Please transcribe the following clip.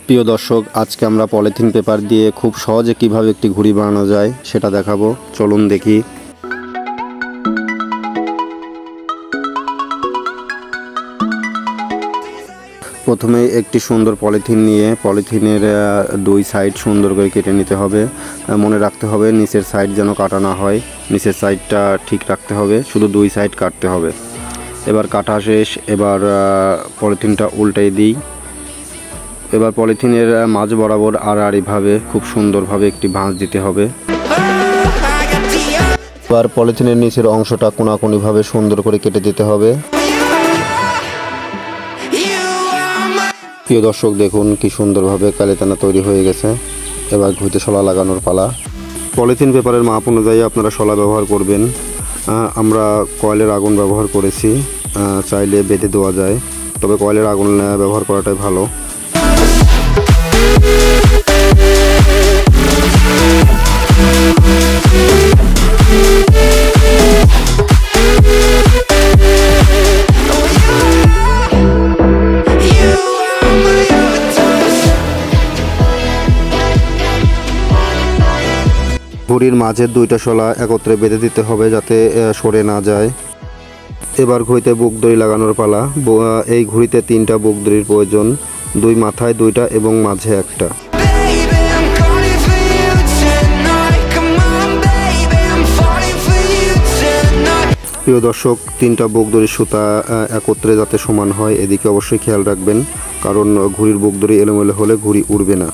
প্রিয় দর্শক, আজকে আমরা পলিথিন পেপার দিয়ে খুব সহজে কিভাবে একটি ঘুড়ি বানানো যায় সেটা দেখাবো। চলুন দেখি। প্রথমে একটি সুন্দর পলিথিন নিয়ে পলিথিনের দুই সাইড সুন্দর করে কেটে নিতে হবে। মনে রাখতে হবে নিচের সাইড যেন কাটা না হয়, নিচের সাইডটা ঠিক রাখতে হবে, শুধু দুই সাইড কাটতে হবে। এবার কাটা শেষ, এবার পলিথিনটা উল্টাই দিই। এবার পলিথিনের মাঝ বরাবর আড়াআড়িভাবে খুব সুন্দরভাবে একটি ভাঁজ দিতে হবে। এবার পলিথিনের নিচের অংশটা কোনাকুনিভাবে সুন্দর করে কেটে দিতে হবে। প্রিয় দর্শক, দেখুন কি সুন্দরভাবে কালিদানা তৈরি হয়ে গেছে। এবার ঘুঁতে শলা লাগানোর পালা। পলিথিন পেপারের মাপ অনুযায়ী আপনারা শলা ব্যবহার করবেন। আমরা কয়েলের আগুন ব্যবহার করেছি, চাইলে বেঁধে দেওয়া যায়, তবে কয়েলের আগুন ব্যবহার করাটাই ভালো। ঘুড়ির মাঝের দুইটা শলা একত্রে বেঁধে দিতে হবে যাতে সরে না যায়। এবার ঘুড়িতে বুক দড়ি লাগানোর পালা। এই ঘুড়িতে 3টা বুক দড়ির প্রয়োজন, দুই মাথায় 2টা এবং মাঝে একটা। প্রিয় দর্শক, 3টা বুক দড়ির সুতা একত্রে যাতে সমান হয় এদিকে অবশ্যই খেয়াল রাখবেন, কারণ ঘুড়ির বুক দড়ি এলোমেলো হলে ঘুড়ি উড়বে না।